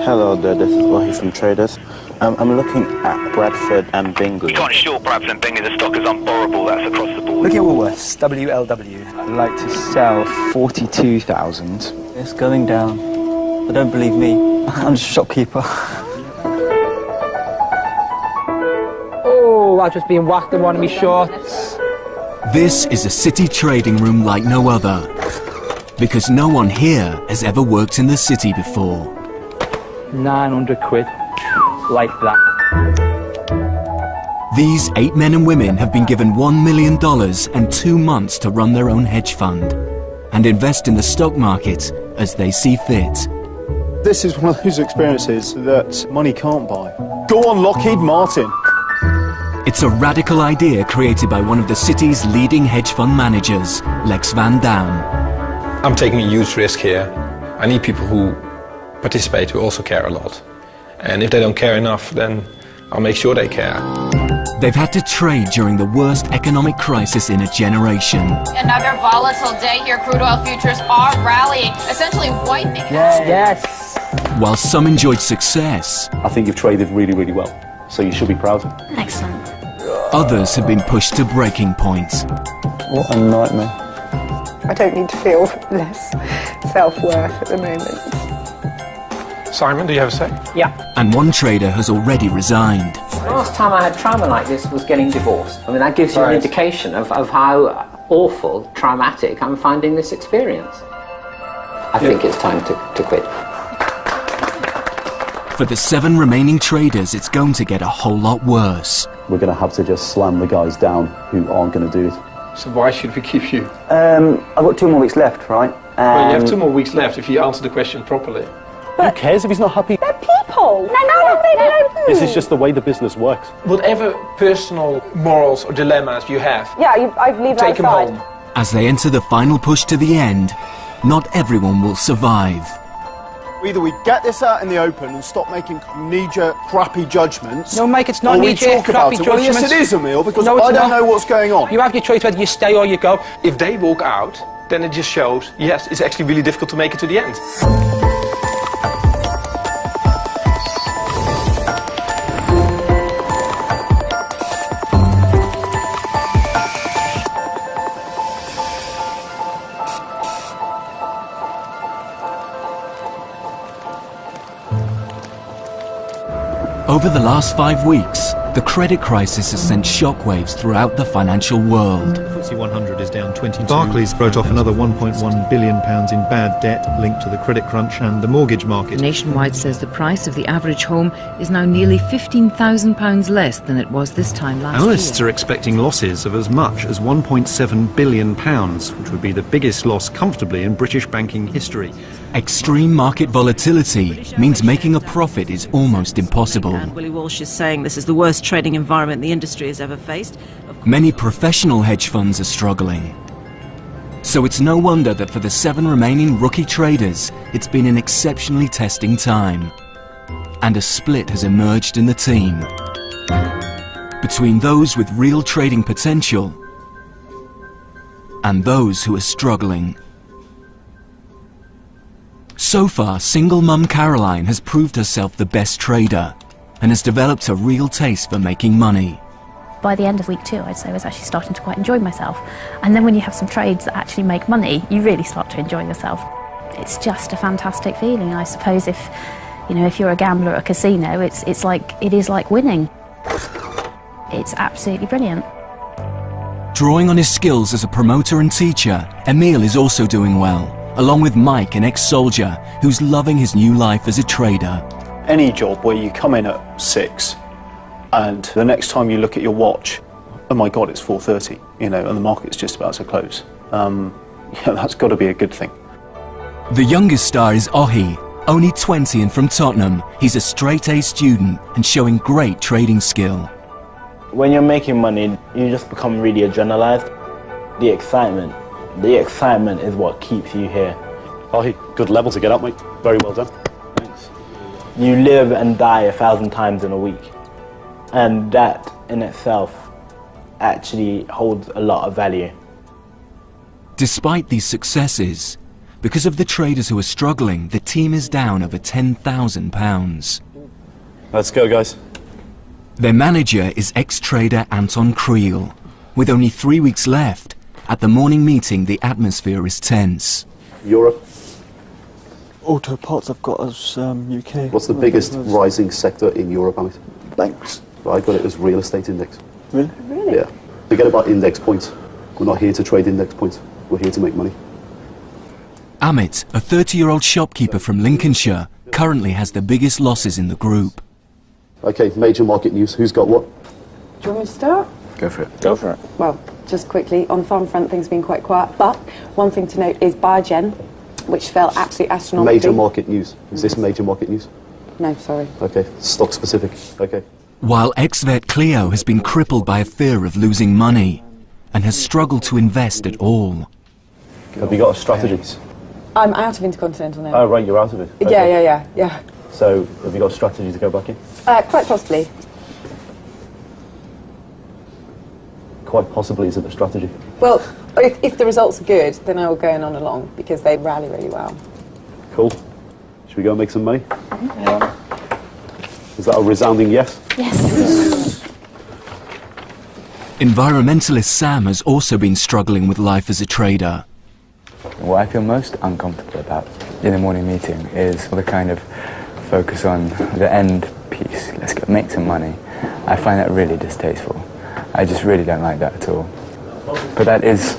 Hello there, this is Wahi from Traders. I'm looking at Bradford and Bingley. You can't short Bradford and Bingley, the stock is unborrowable, that's across the board. Looking at Woolworths, WLW. I'd like to sell 42,000. It's going down. But don't believe me, I'm just a shopkeeper. Oh, I've just been whacked in one of my shorts. This is a city trading room like no other, because no one here has ever worked in the city before. 900 quid, like that. These 8 men and women have been given $1 million and 2 months to run their own hedge fund and invest in the stock market as they see fit. This is one of those experiences that money can't buy. Go on, Lockheed Martin. It's a radical idea created by one of the city's leading hedge fund managers, Lex Van Dam. I'm taking a huge risk here. I need people who participate, who also care a lot. And if they don't care enough, then I'll make sure they care. They've had to trade during the worst economic crisis in a generation. Another volatile day here. Crude oil futures are rallying, essentially wiping out. Yes. While some enjoyed success, I think you've traded really, really well, so you should be proud. Excellent. others have been pushed to breaking point. What a nightmare. I don't need to feel less self-worth at the moment. Simon, do you have a say? Yeah. And one trader has already resigned. Last time I had trauma like this was getting divorced. I mean, that gives you an indication of how awful, traumatic I'm finding this experience. I think it's time to quit. For the 7 remaining traders, it's going to get a whole lot worse. We're going to have to just slam the guys down who aren't going to do it. So why should we keep you? I've got 2 more weeks left, right? Well, you have 2 more weeks left if you answer the question properly. Who cares if he's not happy? They're people! This is just the way the business works. Whatever personal morals or dilemmas you have, I'd leave take them home. As they enter the final push to the end, not everyone will survive. Either we get this out in the open and stop making knee-jerk, crappy judgments. No, Mike, it's not knee-jerk, crappy judgments. Well, yes, it is, Emil, because no, I don't know what's going on. You have your choice whether you stay or you go. If they walk out, then it just shows, yes, it's actually really difficult to make it to the end. Over the last 5 weeks, the credit crisis has sent shockwaves throughout the financial world. The FTSE 100 is down 22. Barclays wrote off another £1.1 billion in bad debt linked to the credit crunch and the mortgage market. Nationwide says the price of the average home is now nearly £15,000 less than it was this time last year. Analysts are expecting losses of as much as £1.7 billion, which would be the biggest loss comfortably in British banking history. Extreme market volatility means making a profit is almost impossible. And Willie Walsh is saying this is the worst trading environment the industry has ever faced. Many professional hedge funds are struggling. So it's no wonder that for the 7 remaining rookie traders, it's been an exceptionally testing time. And a split has emerged in the team between those with real trading potential and those who are struggling. So far, single mum Caroline has proved herself the best trader and has developed a real taste for making money. By the end of week 2, I'd say I was actually starting to quite enjoy myself. And then when you have some trades that actually make money, you really start to enjoy yourself. It's just a fantastic feeling. I suppose if you're a gambler at a casino, it is like winning. It's absolutely brilliant. Drawing on his skills as a promoter and teacher, Emil is also doing well, along with Mike, an ex-soldier who's loving his new life as a trader. Any job where you come in at 6 and the next time you look at your watch, oh my God, it's 4:30, and the market's just about to close. That's got to be a good thing. The youngest star is Ohi, only 20 and from Tottenham. He's a straight-A student and showing great trading skill. When you're making money, you just become really adrenalized. The excitement is what keeps you here. Oh, good level to get up, mate. Very well done. Thanks. You live and die 1,000 times in a week. And that in itself actually holds a lot of value. Despite these successes, Because of the traders who are struggling, the team is down over £10,000. Let's go, guys. Their manager is ex-trader Anton Creel. With only 3 weeks left, at the morning meeting the atmosphere is tense. Europe. Auto parts I've got as UK. What's the biggest rising sector in Europe, Amit? Banks. Well, I got it as real estate index. Really? Really? Yeah. Forget about index points. We're not here to trade index points. We're here to make money. Amit, a 30-year-old shopkeeper from Lincolnshire, currently has the biggest losses in the group. Okay, major market news. Who's got what? Do you want me to start? Go for it. Go for it. Well, just quickly, on the farm front, things have been quite quiet, but one thing to note is Biogen, which fell absolutely astronomically. Major market news. Is this major market news? No, sorry. Okay, stock specific. Okay. While ex-vet Cleo has been crippled by a fear of losing money and has struggled to invest at all. Have you got a strategy? I'm out of Intercontinental now. Oh, right, you're out of it. Okay. Yeah. So, have you got a strategy to go back in? Quite possibly. Quite possibly isn't a strategy. Well, if the results are good, then I will go in on along, because they rally really well. Cool. Should we go and make some money? Yeah. Is that a resounding yes? Yes. Environmentalist Sam has also been struggling with life as a trader. What I feel most uncomfortable about in the morning meeting is the kind of focus on the end piece. Let's go make some money. I find that really distasteful. I just really don't like that at all. But that is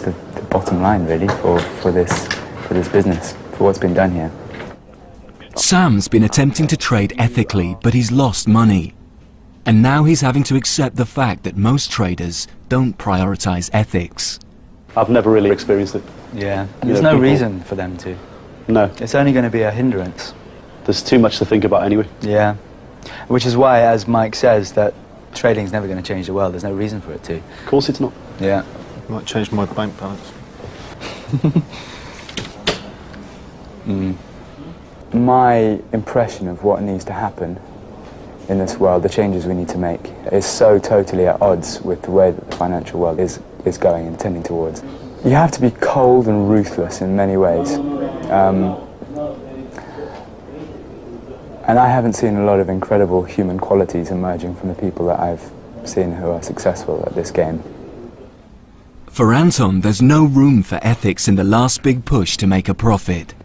the bottom line, really, for this business, for what's been done here. Sam's been attempting to trade ethically, but he's lost money. And now he's having to accept the fact that most traders don't prioritize ethics. I've never really experienced it. Yeah, there's no reason for them to. No. It's only going to be a hindrance. There's too much to think about anyway. Yeah, which is why, as Mike says, that trading's never going to change the world. There's no reason for it to. Of course it's not. Yeah. Might change my bank balance. My impression of what needs to happen in this world, the changes we need to make, is so totally at odds with the way that the financial world is going and tending towards. You have to be cold and ruthless in many ways. And I haven't seen a lot of incredible human qualities emerging from the people that I've seen who are successful at this game. For Anton, there's no room for ethics in the last big push to make a profit.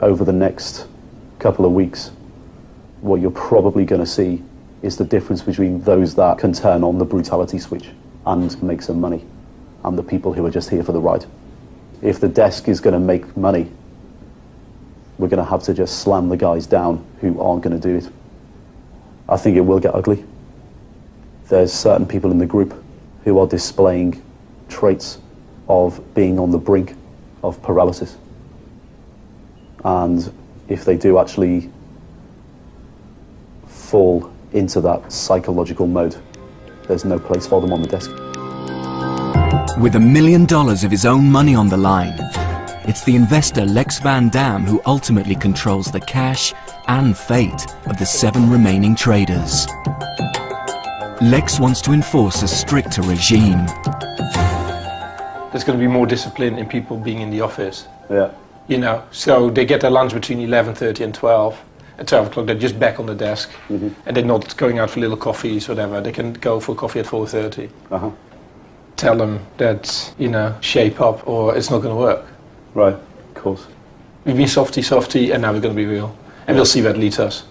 Over the next couple of weeks, what you're probably going to see is the difference between those that can turn on the brutality switch and make some money, and the people who are just here for the ride. If the desk is going to make money, we're going to have to just slam the guys down who aren't going to do it. I think it will get ugly. There's certain people in the group who are displaying traits of being on the brink of paralysis. And if they do actually fall into that psychological mode, there's no place for them on the desk. With $1 million of his own money on the line, it's the investor Lex Van Dam who ultimately controls the cash and fate of the 7 remaining traders. Lex wants to enforce a stricter regime. There's going to be more discipline in people being in the office. Yeah. You know, so they get their lunch between 11:30 and 12. At 12 o'clock, they're just back on the desk, and they're not going out for little coffees, whatever. They can go for coffee at 4:30. Tell them that, you know, shape up or it's not going to work. Right, of course. We've been softy, and now we're going to be real. And we'll see where it leads us.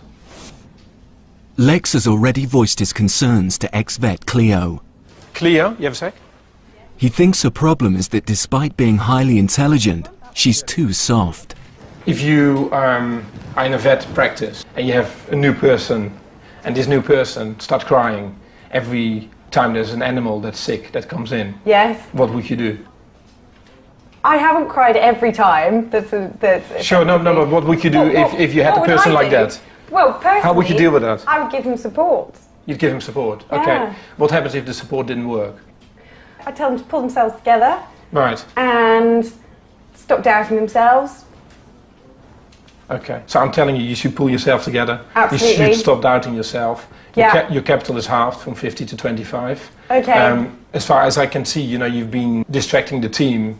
Lex has already voiced his concerns to ex-vet Cleo. Cleo, you have a sec? He thinks her problem is that despite being highly intelligent, she's too soft. If you are in a vet practice and you have a new person, and this new person starts crying every time there's an animal that's sick that comes in, Yes. what would you do? I haven't cried every time. Sure, no, but what would you do if you had a person like that? Well, personally, how would you deal with that? I would give him support. You'd give him support? Yeah. Okay. What happens if the support didn't work? I'd tell them to pull themselves together Right. and stop doubting themselves. Okay. So I'm telling you, you should pull yourself together. Absolutely. You should stop doubting yourself. Yeah. Your capital is halved from 50 to 25. Okay. As far as I can see, you know, you've been distracting the team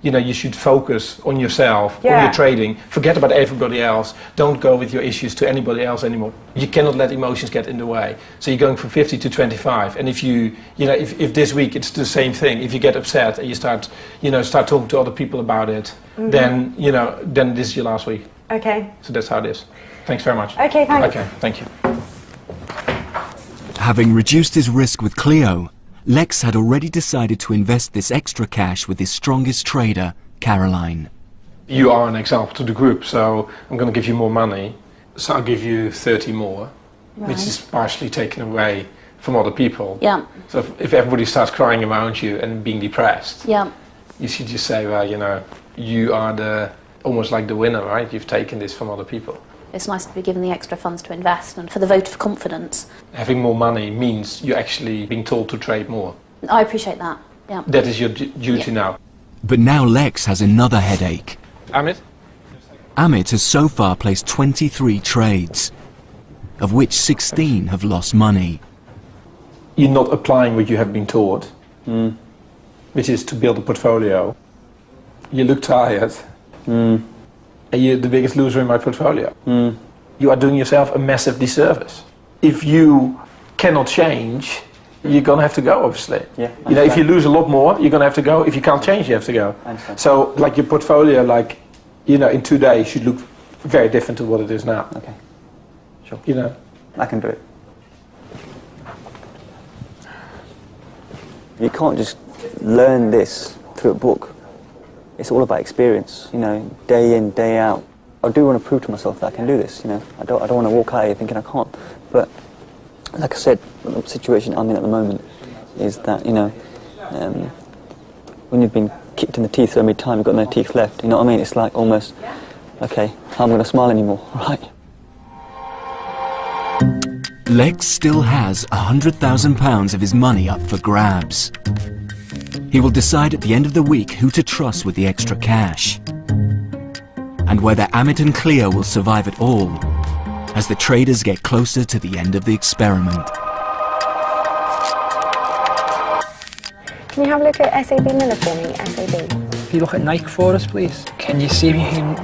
you should focus on yourself, on your trading. Forget about everybody else. Don't go with your issues to anybody else anymore. You cannot let emotions get in the way. So you're going from 50 to 25, and if if this week it's the same thing, if you get upset and you start talking to other people about it, then this is your last week. Okay. So that's how it is. Thanks very much. Okay, thanks. Okay, thank you. Having reduced his risk with Clio, Lex had already decided to invest this extra cash with his strongest trader, Caroline. You are an example to the group, so I'm going to give you more money. So I'll give you 30 more, which is partially taken away from other people. Yeah. So if everybody starts crying around you and being depressed, Yeah. you should just say, well, you are almost like the winner, right? You've taken this from other people. It's nice to be given the extra funds to invest and for the vote of confidence. Having more money means you're actually being told to trade more. I appreciate that, yeah. That is your duty now. But now Lex has another headache. Amit? Amit has so far placed 23 trades, of which 16 have lost money. You're not applying what you have been taught, which is to build a portfolio. You look tired. And you're the biggest loser in my portfolio. You are doing yourself a massive disservice. If you cannot change, you're going to have to go, obviously. Yeah, if you lose a lot more, you're going to have to go. If you can't change, you have to go. So, like your portfolio, in 2 days should look very different to what it is now. Okay. Sure. I can do it. You can't just learn this through a book. It's all about experience, day in, day out. I do want to prove to myself that I can do this, I don't want to walk out here thinking I can't. But like I said, the situation I'm in at the moment is that, when you've been kicked in the teeth so many times, you've got no teeth left, you know what I mean? It's like almost, okay, how am I going to smile anymore, right? Lex still has £100,000 of his money up for grabs. He will decide at the end of the week who to trust with the extra cash, and whether Amit and Clio will survive it all as the traders get closer to the end of the experiment. Can you have a look at SAB Miller for me, SAB? Can you look at Nike for us, please? Can you see if you can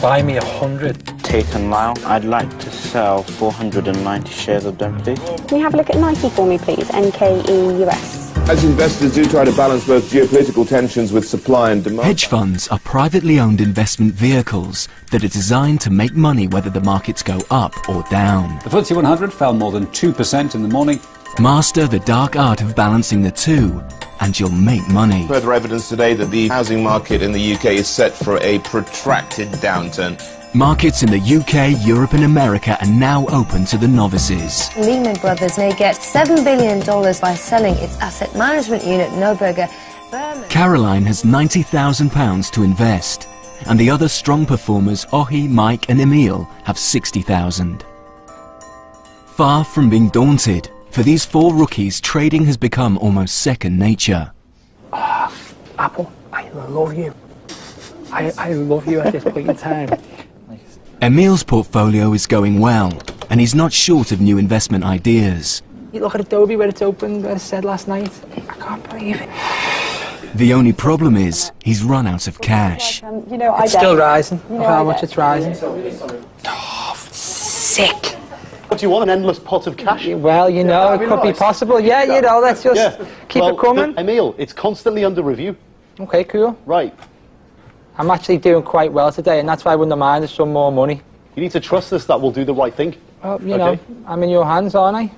buy me 100? Tate and Lyle, I'd like to sell 490 shares of them, please. Can you have a look at Nike for me, please, NKE US? As investors do try to balance both geopolitical tensions with supply and demand. Hedge funds are privately owned investment vehicles that are designed to make money whether the markets go up or down. The FTSE 100 fell more than 2% in the morning. Master the dark art of balancing the two, and you'll make money. Further evidence today that the housing market in the UK is set for a protracted downturn. Markets in the UK, Europe and America are now open to the novices. Lehman Brothers may get $7 billion by selling its asset management unit, Neuberger Berman. Caroline has £90,000 to invest, and the other strong performers, Ohi, Mike and Emil, have £60,000. Far from being daunted, for these four rookies, trading has become almost second nature. Apple, I love you. I love you at this point in time. Emil's portfolio is going well, and he's not short of new investment ideas. You look at Adobe where it's open, as I said last night. I can't believe it. The only problem is he's run out of cash. It's still rising. Look how much it's rising. Sick. What do you want, an endless pot of cash? Well, it could be possible. Yeah, let's just keep it coming. Emil, it's constantly under review. Okay, cool. Right. I'm actually doing quite well today, and that's why I wouldn't mind there's some more money. You need to trust us that we'll do the right thing. Well, I'm in your hands, aren't I?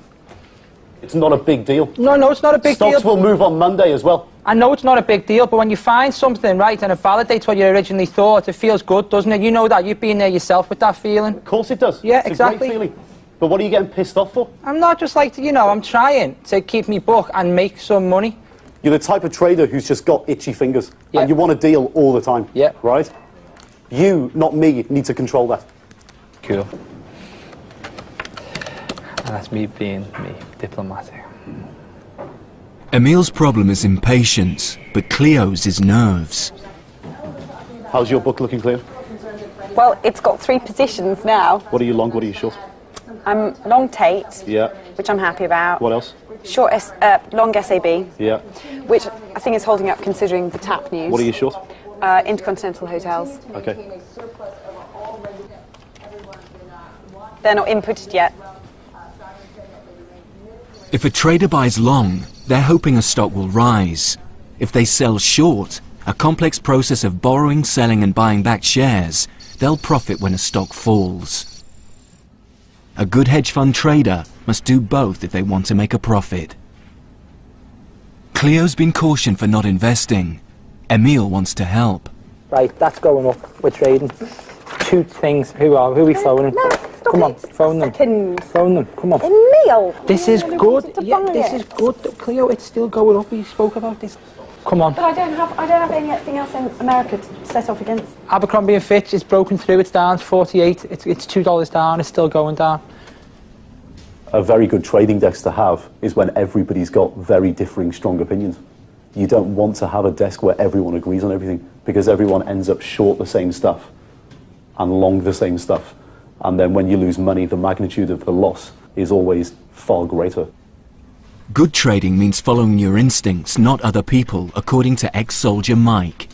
It's not a big deal. No, it's not a big deal. Stocks will move on Monday as well. I know it's not a big deal, but when you find something, right, and it validates what you originally thought, it feels good, doesn't it? You know that. You've been there yourself with that feeling. Of course it does. Yeah, it's exactly. A great feeling. But what are you getting pissed off for? I'm not just like, I'm trying to keep me book and make some money. You're the type of trader who's just got itchy fingers. Yeah. And you want a deal all the time. Yeah. Right? You, not me, need to control that. Cool. And that's me being me, diplomatic. Emil's problem is impatience, but Cleo's is nerves. How's your book looking, Cleo? Well, it's got 3 positions now. What are you long, what are you short? I'm long Tate, Yeah. which I'm happy about. What else? Long SAB, Yeah. which I think is holding up considering the TAP news. What are you short? Intercontinental hotels. Okay. They're not inputted yet. If a trader buys long, they're hoping a stock will rise. If they sell short, a complex process of borrowing, selling and buying back shares, they'll profit when a stock falls. A good hedge fund trader must do both if they want to make a profit. Cleo's been cautioned for not investing. Emil wants to help. Right, that's going up. We're trading. Two things. Who are we phoning? No, come on, phone them. Seconds. Phone them. Come on. Emil! This is good. Yeah, this is good. Cleo, it's still going up. We spoke about this. Come on. But I don't have anything else in America to set off against. Abercrombie and Fitch is broken through. It's down to 48. It's $2 down. It's still going down. A very good trading desk to have is when everybody's got very differing strong opinions. You don't want to have a desk where everyone agrees on everything, because everyone ends up short the same stuff and long the same stuff. And then when you lose money, the magnitude of the loss is always far greater. Good trading means following your instincts, not other people, according to ex-soldier Mike.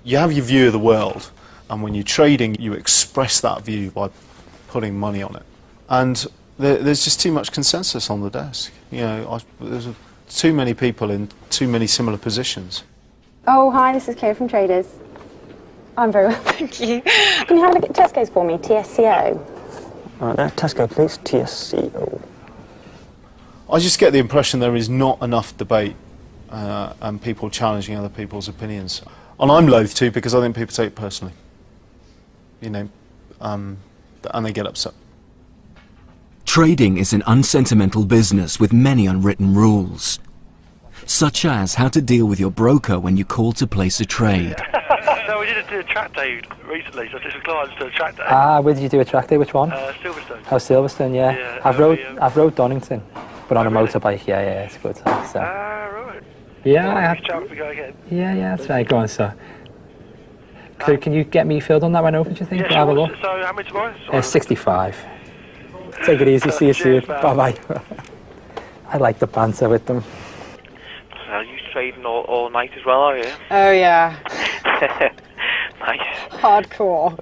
You have your view of the world, and when you're trading, you express that view by putting money on it. And there's just too much consensus on the desk. You know, there's too many people in too many similar positions. Oh, hi, this is Cleo from Traders. I'm very well, thank you. Can you have a look at Tesco's for me, TSCO? All right, there, Tesco, please, TSCO. I just get the impression there is not enough debate and people challenging other people's opinions. And I'm loath to, because I think people take it personally. You know, and they get upset. Trading is an unsentimental business with many unwritten rules, such as how to deal with your broker when you call to place a trade. No, we did a track day recently, so some clients did a track day. Ah, where did you do a track day? Which one? Silverstone. Oh, Silverstone, yeah. I've rode Donington, but on a motorbike. Yeah, it's good. So. Right. Yeah, I have. Chance to go again. Yeah, that's right. Go on, sir. So can you get me filled on that one open, do you think? Yeah, Have a look. So how much tomorrow? 65. Take it easy. See you soon. Bye-bye. I like the banter with them. So you trading all night as well, are you? Oh, yeah. Nice. Hardcore.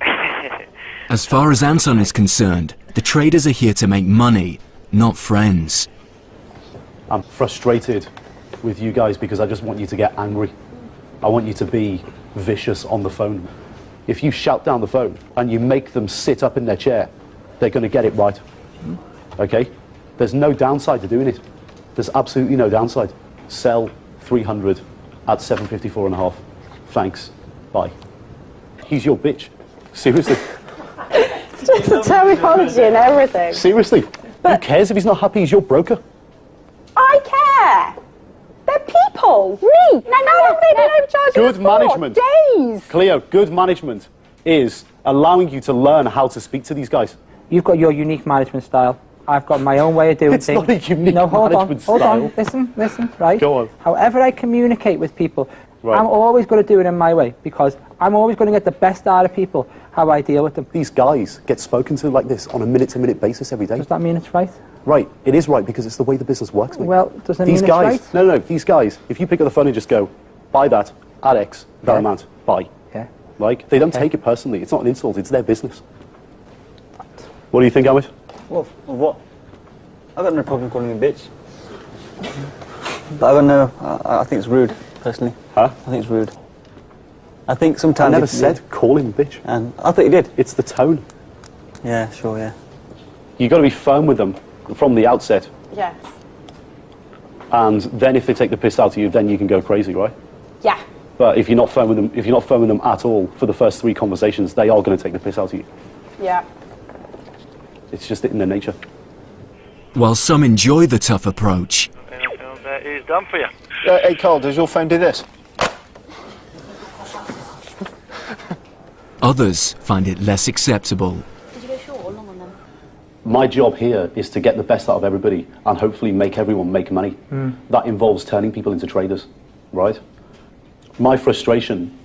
As far as Anton is concerned, the traders are here to make money, not friends. I'm frustrated with you guys because I just want you to get angry. I want you to be vicious on the phone. If you shout down the phone and you make them sit up in their chair, they're going to get it right. Okay? There's no downside to doing it. There's absolutely no downside. Sell 300 at 754.5. Thanks. Bye. He's your bitch. Seriously. It's just the terminology and everything. Seriously. Who cares if he's not happy? He's your broker. I care. They're people. How long have they been overcharging Good us management. for? Days. Cleo, good management is allowing you to learn how to speak to these guys. You've got your unique management style. I've got my own way of doing It's things. not a unique hold management on, style. Hold on, listen, right? Go on. However I communicate with people, Right. I'm always going to do it in my way, because I'm always going to get the best out of people, how I deal with them. These guys get spoken to like this on a minute-to-minute basis every day. Does that mean it's right? Right, it is right because it's the way the business works, mate. Well, doesn't These mean guys, it's right? No, these guys, if you pick up the phone and just go, buy that, at X, that amount, buy. Yeah. Like, they don't take it personally. It's not an insult, it's their business. What do you think, Amit? Well, what? I've got no problem calling him a bitch. But I don't know, I think it's rude, personally. Huh? I think it's rude. I think sometimes... I never said call him a bitch. And I thought you did. It's the tone. Yeah, sure, yeah. You've got to be firm with them from the outset. Yes. And then if they take the piss out of you, then you can go crazy, right? Yeah. But if you're not firm with them, at all for the first 3 conversations, they are going to take the piss out of you. Yeah. It's just in their nature. While some enjoy the tough approach, That is done for you. Hey Carl, does your phone do this? others find it less acceptable. Did you go short or long on them? My job here is to get the best out of everybody and hopefully make everyone make money. That involves turning people into traders, right? My frustration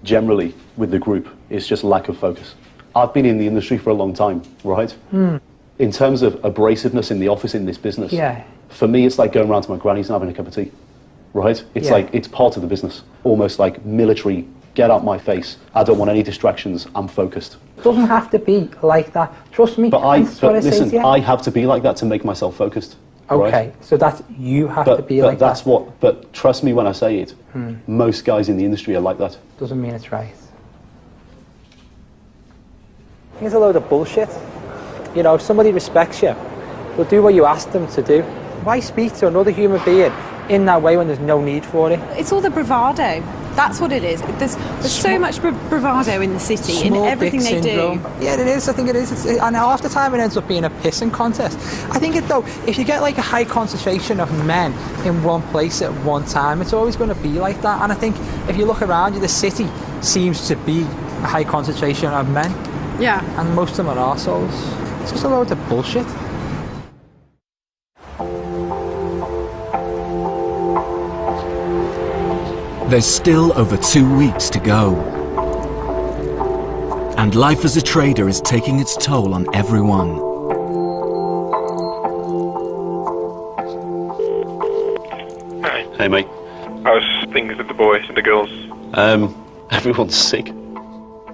generally with the group is just lack of focus. I've been in the industry for a long time, right? In terms of abrasiveness in the office in this business, Yeah. for me it's like going around to my granny's and having a cup of tea. right? It's Yeah. like, it's part of the business. Almost like military, get out my face. I don't want any distractions, I'm focused. It doesn't have to be like that. Trust me. But that's what I say listen, to you. I have to be like that to make myself focused. Okay, right? so that's, you have to be but like that's that. what, but trust me when I say it, most guys in the industry are like that. Doesn't mean it's right. It's a load of bullshit. You know, if somebody respects you, they'll do what you ask them to do. Why speak to another human being in that way when there's no need for it? It's all the bravado. That's what it is. There's so much bravado in the city, in everything they do. Yeah, it is. I think it is. And half the time it ends up being a pissing contest. I think it though, if you get like a high concentration of men in one place at one time, it's always going to be like that. And I think if you look around you, the city seems to be a high concentration of men. Yeah. And most of them are arseholes. It's just a load of bullshit. There's still over 2 weeks to go. And life as a trader is taking its toll on everyone. Hi. Hey, mate. How's things with the boys and the girls? Everyone's sick.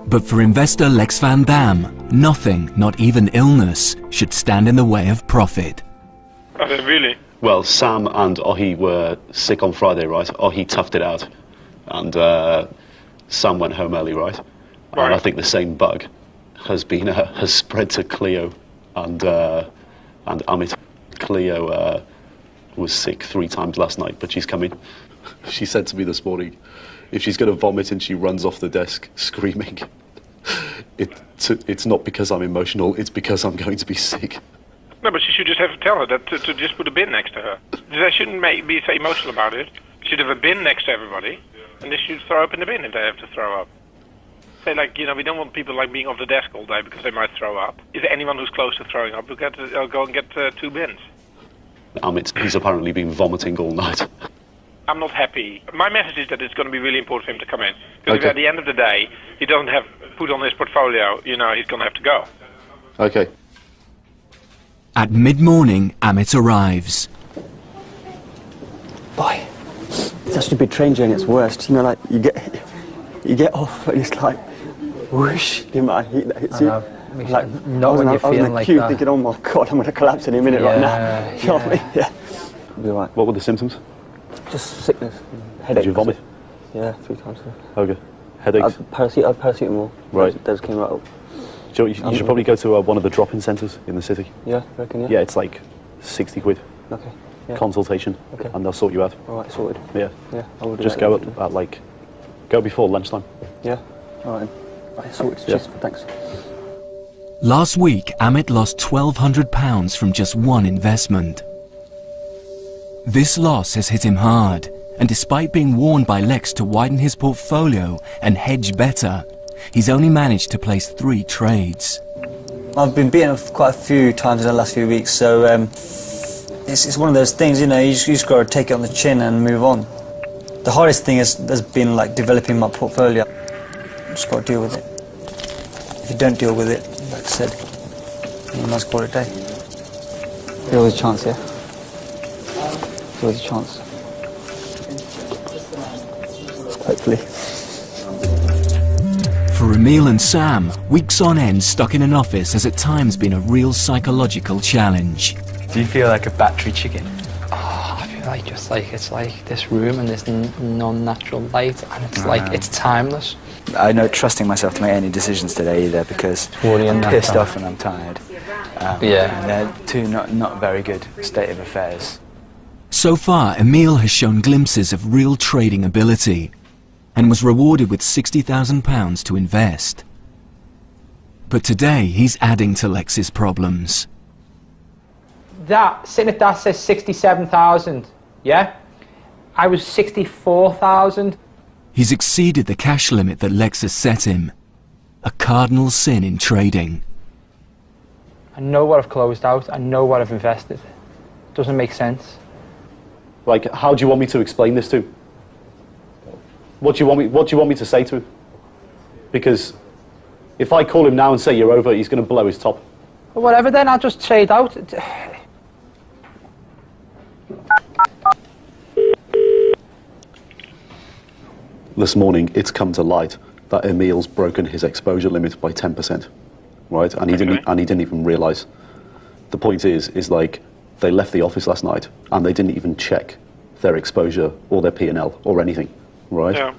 But for investor Lex Van Dam, nothing, not even illness, should stand in the way of profit. Are they really? Well, Sam and Ohi were sick on Friday, right? Ohi toughed it out. And Sam went home early, right? And I think the same bug has been has spread to Cleo and Amit. Cleo was sick 3 times last night, but she's coming. She said to me this morning, if she's going to vomit and she runs off the desk screaming, it's not because I'm emotional, it's because I'm going to be sick. No, but she should just have to tell her that to just put a bin next to her. They shouldn't be so emotional about it. She should have a bin next to everybody, and they should throw up in the bin if they have to throw up. Say, like, you know, we don't want people like being off the desk all day because they might throw up. Is there anyone who's close to throwing up? I'll go and get 2 bins. He's apparently been vomiting all night. I'm not happy. My message is that it's going to be really important for him to come in. Because if at the end of the day, he doesn't have put on his portfolio, you know, he's going to have to go. Okay. At mid-morning, Amit arrives. Boy, it's actually a bit train journey, it's worst. You know, like, you get off and it's like, whoosh, the amount of heat that hits you. Like, not when you're feeling in the like queue that. thinking, oh my God, I'm going to collapse any minute right now. You know what I mean? Yeah. It'll be all right. What were the symptoms? Just sickness, headache. Did you vomit? Yeah, 3 times. Okay. Headaches? Paracetamol. Right. That just came right up. You should probably go to one of the drop-in centres in the city. Yeah, I reckon, yeah. Yeah, it's like 60 quid. Okay. Yeah. Consultation. Okay. And they'll sort you out. All right, sorted. Yeah. Yeah, I will do Just that go then. at like, go before lunchtime. Yeah. All right. Right, sorted. Yeah. Cheers. Thanks. Last week, Amit lost £1,200 from just one investment. This loss has hit him hard, and despite being warned by Lex to widen his portfolio and hedge better, he's only managed to place 3 trades. I've been beaten quite a few times in the last few weeks, so it's one of those things, you know, you just got to take it on the chin and move on. The hardest thing has been like developing my portfolio. Just got to deal with it. If you don't deal with it, like I said, you must call it a day. There's always a chance, yeah? There's always a chance. Hopefully. For Emil and Sam, weeks on end stuck in an office has at times been a real psychological challenge. Do you feel like a battery chicken? Oh, I feel like it's like this room and this non-natural light, and it's like it's timeless. I know trusting myself to make any decisions today either because I'm pissed off and I'm tired. And they're 2 not very good state of affairs. So far, Emil has shown glimpses of real trading ability and was rewarded with £60,000 to invest. But today, he's adding to Lex's problems. That, sitting at that says 67,000, yeah? I was 64,000. He's exceeded the cash limit that Lex has set him. A cardinal sin in trading. I know what I've closed out, I know what I've invested. Doesn't make sense. Like, how do you want me to explain this to him? What do you want me to say to him? Because if I call him now and say you're over, he's going to blow his top. Well, whatever then, I'll just trade out. this morning it's come to light that Emil's broken his exposure limit by 10%, right? And he didn't even realise. The point is like they left the office last night and they didn't even check their exposure or their P&L or anything, right? Yeah.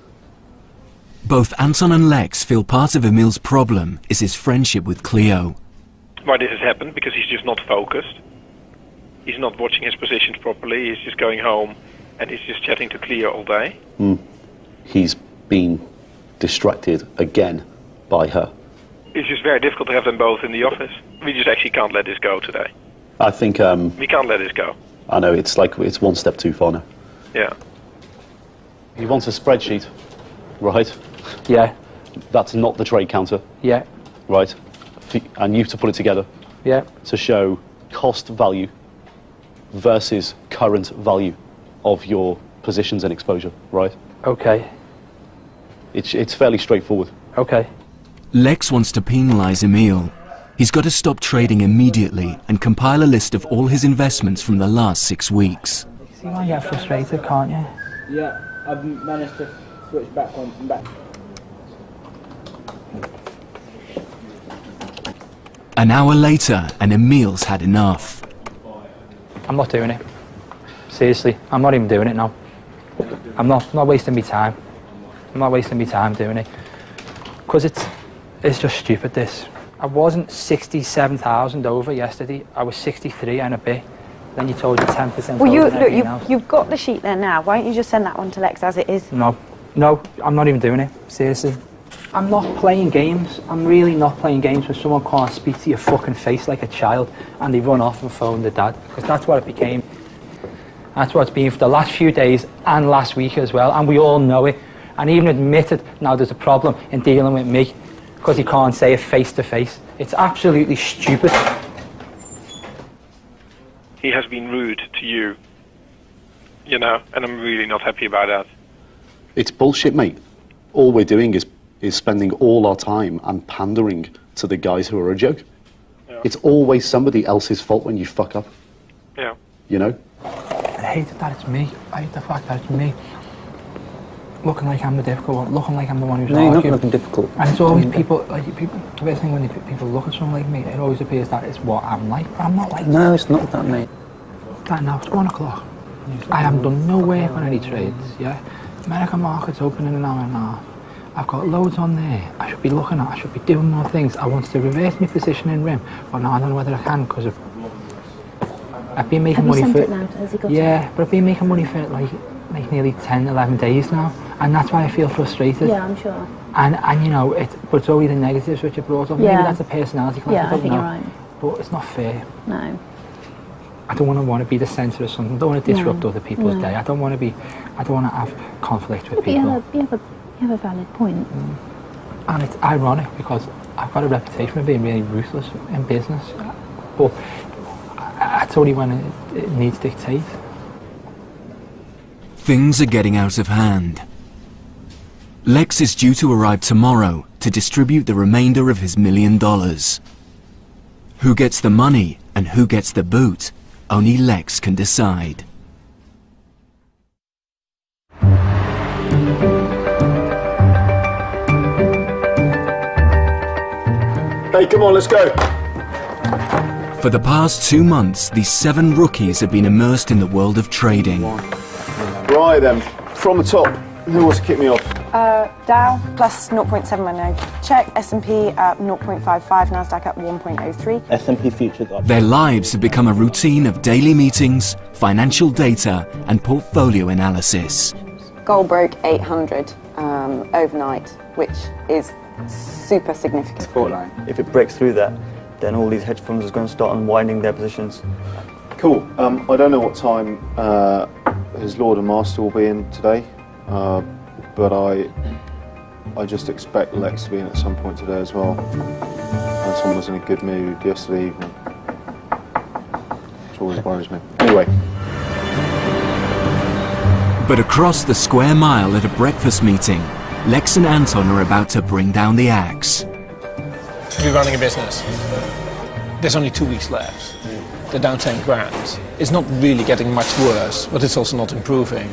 Both Anton and Lex feel part of Emil's problem is his friendship with Cleo. Why this has happened? Because he's just not focused. He's not watching his positions properly. He's just going home and he's just chatting to Cleo all day. He's been distracted again by her. It's just very difficult to have them both in the office. We just actually can't let this go today. I think... we can't let this go. I know, it's like it's one step too far now. Yeah. He wants a spreadsheet, right? Yeah. That's not the trade counter. Yeah. Right? And you have to put it together. Yeah. To show cost value versus current value of your positions and exposure, right? Okay. It's fairly straightforward. Okay. Lex wants to penalise Emil. He's got to stop trading immediately and compile a list of all his investments from the last 6 weeks. See why you get frustrated, can't you? Yeah, I've managed to switch back on back. An hour later, and Emil's had enough. I'm not doing it. Seriously, I'm not even doing it now. I'm not wasting my time. I'm not wasting my time doing it. Because it's just stupid, this. I wasn't 67,000 over yesterday. I was 63 and a bit. Then you told you 10% Well, over. you've got the sheet there now. Why don't you just send that one to Lex as it is? No, I'm not even doing it. Seriously. I'm not playing games. I'm really not playing games when someone can't speak to your fucking face like a child and they run off and phone their dad. Because that's what it became. That's what it's been for the last few days and last week as well. And we all know it. And even admitted now there's a problem in dealing with me because he can't say it face to face. It's absolutely stupid. He has been rude to you, you know, and I'm really not happy about that. It's bullshit, mate. All we're doing is spending all our time and pandering to the guys who are a joke. Yeah. It's always somebody else's fault when you fuck up. Yeah. You know? I hate that it's me. I hate the fact that it's me. Looking like I'm the difficult one, looking like I'm the one who's No, you're not arguing. looking difficult. And it's always people, like people, the best thing when people look at someone like me, it always appears that it's what I'm like, but I'm not like that. No, it's not that, mate. That now, it's 1 o'clock. I haven't done no work on any trades, yeah? American market's open in an hour and a half. I've got loads on there. I should be looking at, I should be doing more things. I want to reverse my position in RIM, but now I don't know whether I can because of... I've been making money for... Yeah, but I've been making money for like nearly 10, 11 days now, and that's why I feel frustrated. Yeah, I'm sure. And you know, but it's only the negatives which are brought up. Yeah. Maybe that's a personality class, Yeah, I don't I think know. you're right. But it's not fair. No. I don't want to be the centre of something. I don't want to disrupt other people's day. I don't want to have conflict with But people. you have a valid point. And it's ironic because I've got a reputation of being really ruthless in business, but it's only when it needs dictate. Things are getting out of hand. Lex is due to arrive tomorrow to distribute the remainder of his $1 million. Who gets the money and who gets the boot, only Lex can decide. Hey, come on, let's go. For the past 2 months, these 7 rookies have been immersed in the world of trading. Right then, from the top, who wants to kick me off? Dow plus 0.719. Check. S&P at 0.55. Nasdaq at 1.03. S&P futures up. Their lives have become a routine of daily meetings, financial data, and portfolio analysis. Gold broke 800 overnight, which is super significant. If it breaks through that, then all these hedge funds are going to start unwinding their positions. Cool. I don't know what time his Lord and Master will be in today, but I just expect Lex to be in at some point today as well. And someone was in a good mood yesterday evening, which always worries me. Anyway. But across the square mile at a breakfast meeting, Lex and Anton are about to bring down the axe. We're running a business. There's only 2 weeks left. They're down 10 grand. It's not really getting much worse, but it's also not improving.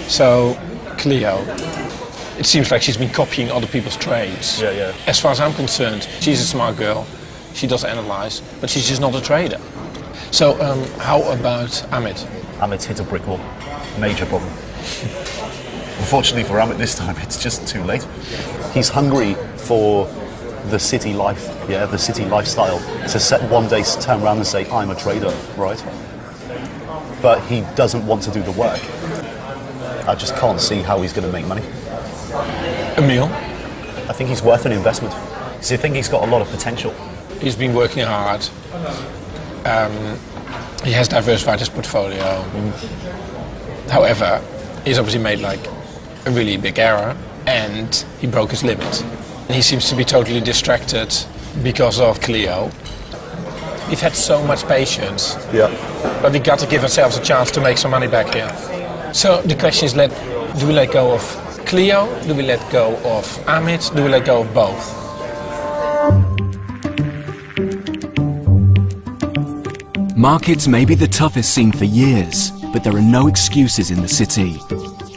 So, Cleo, it seems like she's been copying other people's trades. Yeah, yeah. As far as I'm concerned, she's a smart girl. She does analyze, but she's just not a trader. So how about Amit? Amit's hit a brick wall. Major problem. Unfortunately for Amit this time, it's just too late. He's hungry for the city life, yeah, the city lifestyle. To set one day turn around and say, I'm a trader, right? But he doesn't want to do the work. I just can't see how he's going to make money. Emil? I think he's worth an investment. So I think he's got a lot of potential. He's been working hard. He has diversified his portfolio. However, he's obviously made like a really big error and he broke his limit. He seems to be totally distracted because of Clio. We've had so much patience, but we got to give ourselves a chance to make some money back here. So the question is, do we let go of Clio? Do we let go of Amit? Do we let go of both? Markets may be the toughest scene for years, but there are no excuses in the city.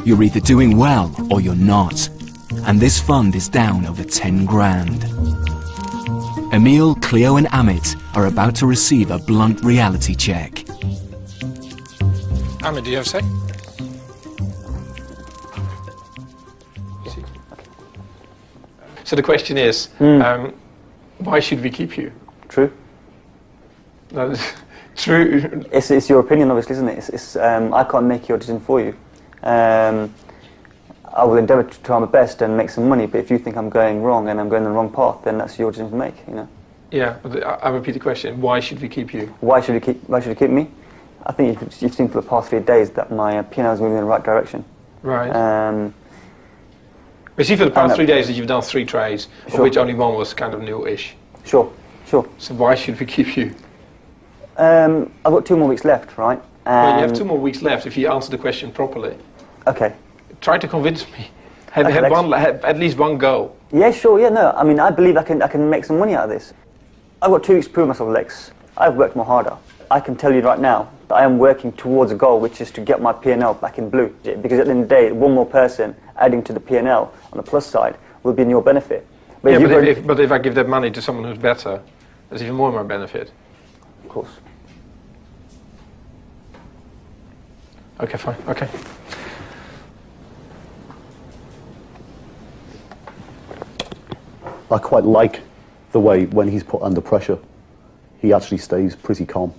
You're either doing well or you're not. And this fund is down over 10 grand. Emil, Clio and Amit are about to receive a blunt reality check. Amit, do you have a sec? So the question is, why should we keep you? True. No, true. It's your opinion, obviously, isn't it? I can't make your decision for you. I will endeavour to try my best and make some money, but if you think I'm going wrong and I'm going the wrong path, then that's your decision to make, you know. Yeah, but I repeat the question, why should we keep you? Why should you keep me? I think you've seen for the past 3 days that my P&L is moving in the right direction. Right. But see, for the past 3 days that you've done 3 trades, of which only one was kind of new-ish. Sure. So why should we keep you? I've got 2 more weeks left, right? Well, you have 2 more weeks left if you answer the question properly. Okay. Try to convince me. Have at least one go. Yeah, sure, yeah, no. I mean, I believe I can make some money out of this. I've got 2 weeks to prove myself, Lex. I've worked more harder. I can tell you right now that I am working towards a goal, which is to get my P&L back in blue. Because at the end of the day, one more person adding to the P&L on the plus side will be in your benefit. But if I give that money to someone who's better, there's even more benefit. Of course. Okay, fine. Okay. I quite like the way when he's put under pressure, he actually stays pretty calm.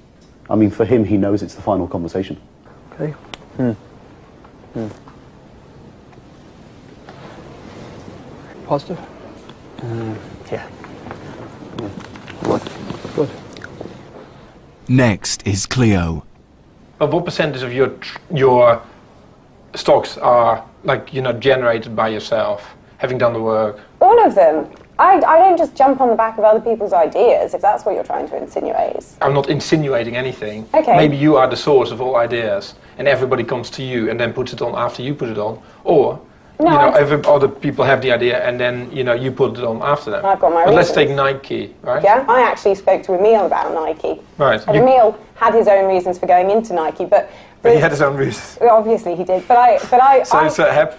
I mean, for him, he knows it's the final conversation. Okay. Positive? Yeah. Good. Next is Clio. But what percentage of your stocks are generated by yourself, having done the work? All of them. I don't just jump on the back of other people's ideas, if that's what you're trying to insinuate. I'm not insinuating anything. Okay. Maybe you are the source of all ideas, and everybody comes to you and then puts it on after you put it on. Or, other people have the idea and then, you put it on after them. I've got my But let's reasons. take Nike, right? Yeah, I actually spoke to Emil about Nike. Right. And Emil had his own reasons for going into Nike, but he had his own reasons. Obviously he did, but I.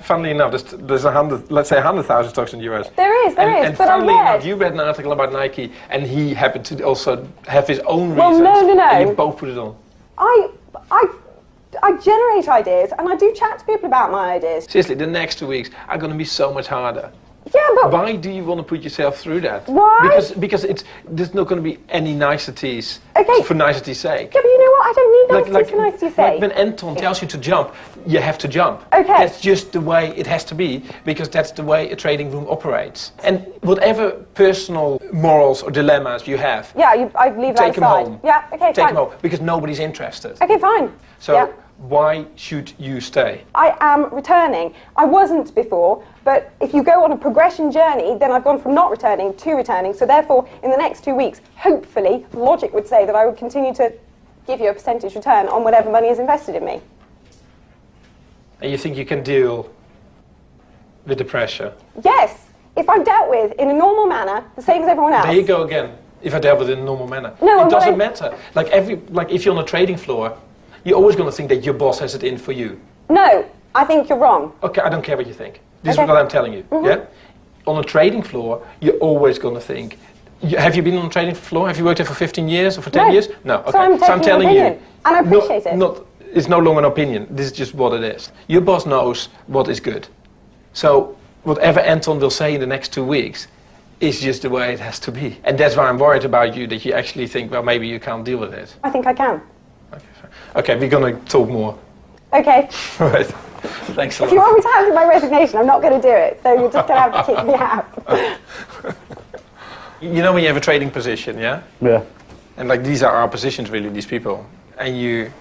Funnily enough, there's 100,000 stocks in the US. There is, and but funnily I read. enough, you read an article about Nike, and he happened to also have his own Well, reasons. no. And you both put it on. I generate ideas, and I do chat to people about my ideas. Seriously, the next 2 weeks are going to be so much harder. Yeah, but why do you want to put yourself through that? Why? Because there's not going to be any niceties for nicety's sake. Yeah, but you know what? I don't need niceties for nicety's sake. Like when Anton tells you to jump, you have to jump. Okay. That's just the way it has to be, because that's the way a trading room operates. And whatever personal morals or dilemmas you have, I leave that take them aside. home. Yeah, okay, Take fine. them home, because nobody's interested. Okay, fine. So yeah. Why should you stay? I am returning. I wasn't before, but if you go on a progression journey, then I've gone from not returning to returning. So therefore, in the next 2 weeks, hopefully, logic would say that I would continue to give you a percentage return on whatever money is invested in me. And you think you can deal with the pressure? Yes, if I'm dealt with in a normal manner, the same as everyone else. There you go again. If I dealt with it in a normal manner. No, it doesn't matter. Like if you're on a trading floor, you're always going to think that your boss has it in for you. No, I think you're wrong. Okay, I don't care what you think. This is what I'm telling you. Yeah. On a trading floor, you're always going to think. Have you been on a trading floor? Have you worked there for 15 years or for 10 years? No. Okay. So I'm telling you, and I appreciate it. It's no longer an opinion. This is just what it is. Your boss knows what is good. So whatever Anton will say in the next 2 weeks is just the way it has to be. And that's why I'm worried about you, that you actually think, well, maybe you can't deal with it. I think I can. Okay, we're going to talk more. Okay. Right. Thanks a lot. If you want me to hand in my resignation, I'm not going to do it. So you're just going to have to kick me out. You know when you have a trading position, yeah? Yeah. And like these are our positions, really, these people. And you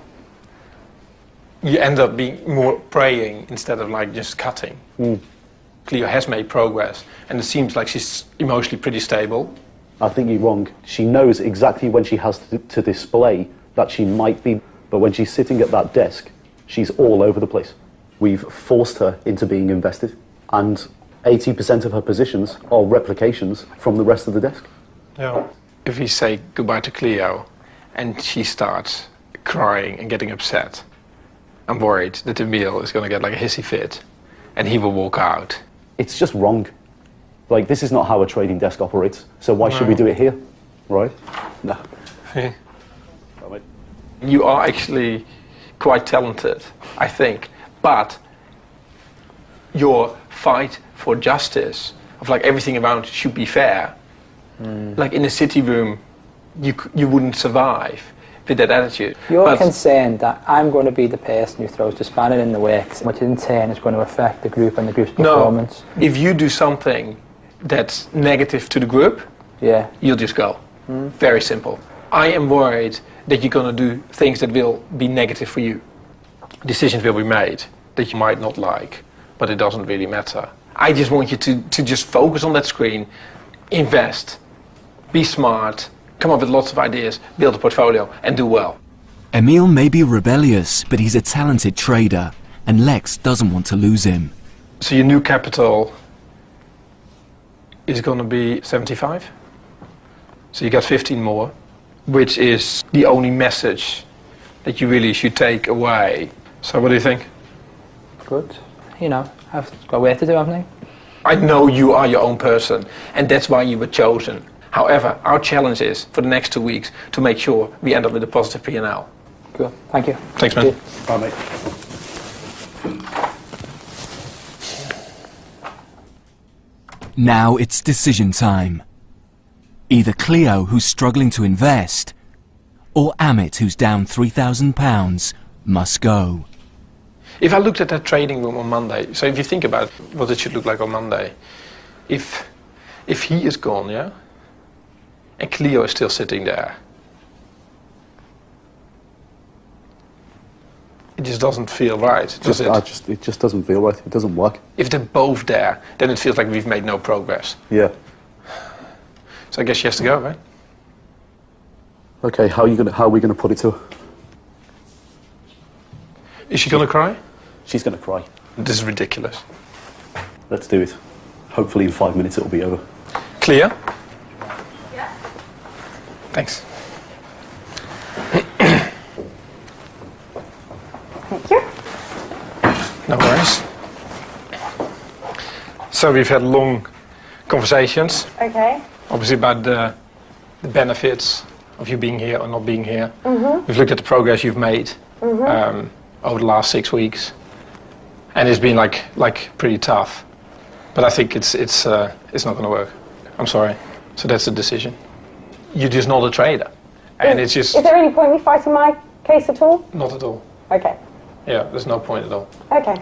end up being more praying instead of like just cutting. Cleo has made progress, and it seems like she's emotionally pretty stable. I think you're wrong. She knows exactly when she has to display that she might be, but when she's sitting at that desk, she's all over the place. We've forced her into being invested, and 80% of her positions are replications from the rest of the desk. Yeah. If we say goodbye to Cleo, and she starts crying and getting upset, I'm worried that Emil is going to get like a hissy fit, and he will walk out. It's just wrong. Like, this is not how a trading desk operates, so why should we do it here, right? No. You are actually quite talented, I think, but your fight for justice, of like everything around should be fair, like in a city room, you wouldn't survive with that attitude. You're concerned that I'm going to be the person who throws the spanner in the works, which in turn is going to affect the group and the group's performance. No, if you do something that's negative to the group, you'll just go. Very simple. I am worried that you're going to do things that will be negative for you. Decisions will be made that you might not like, but it doesn't really matter. I just want you to just focus on that screen, invest, be smart, come up with lots of ideas, build a portfolio, and do well. Emil may be rebellious, but he's a talented trader, and Lex doesn't want to lose him. So your new capital is going to be 75? So you got 15 more, which is the only message that you really should take away. So what do you think? Good. You know, I've got work to do, haven't I? I know you are your own person, and that's why you were chosen. However, our challenge is, for the next 2 weeks, to make sure we end up with a positive P&L. Cool. Thank you. Thanks, man. Bye, mate. Now it's decision time. Either Cleo, who's struggling to invest, or Amit, who's down £3,000, must go. If I looked at that trading room on Monday, so if you think about what it should look like on Monday, if he is gone, yeah, and Cleo is still sitting there, it just doesn't feel right, does it? It just doesn't feel right. It doesn't work. If they're both there, then it feels like we've made no progress. Yeah. So I guess she has to go, right? Okay, how are we gonna put it to her? Is she gonna cry? She's gonna cry. This is ridiculous. Let's do it. Hopefully in 5 minutes it'll be over. Clear? Yeah. Thanks. Thank you. No worries. So we've had long conversations. Okay. Obviously about the benefits of you being here or not being here. Mhm. We've looked at the progress you've made Mhm. over the last 6 weeks, and it's been like pretty tough. But I think it's not going to work. I'm sorry. So that's the decision. You're just not a trader, and it's just Is there any point in me fighting my case at all? not at all. Okay. Yeah, there's no point at all. Okay.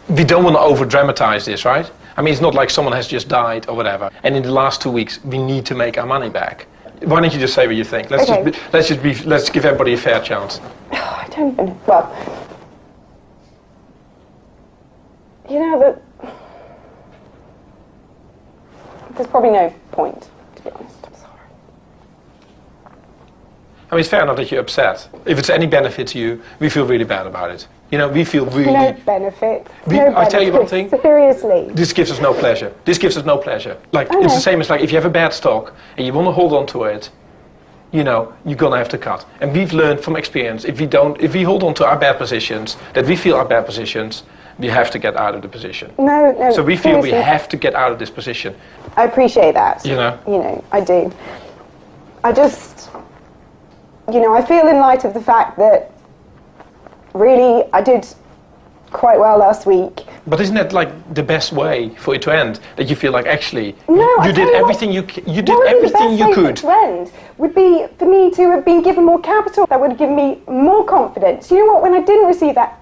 We don't want to over-dramatize this, right? I mean, it's not like someone has just died or whatever. And in the last 2 weeks, we need to make our money back. Why don't you just say what you think? Let's give everybody a fair chance. I don't even. Well, you know that there's probably no point, to be honest. I'm sorry. I mean, it's fair enough that you're upset. If it's any benefit to you, we feel really bad about it. You know, we feel really... No benefit. I tell you one thing. Seriously. This gives us no pleasure. This gives us no pleasure. Like, Okay. it's the same as like if you have a bad stock and you want to hold on to it, you know, you're gonna have to cut. And we've learned from experience, if we hold on to our bad positions, that we feel are bad positions, You have to get out of the position. No, no. So we feel we seriously. have to get out of this position. I appreciate that. You know, I do. I just, I feel in light of the fact that really I did quite well last week. But isn't that like the best way for it to end? That you feel like actually No, you did everything you did everything you could. The best way for it to end would be for me to have been given more capital. That would have given me more confidence. You know what? When I didn't receive that,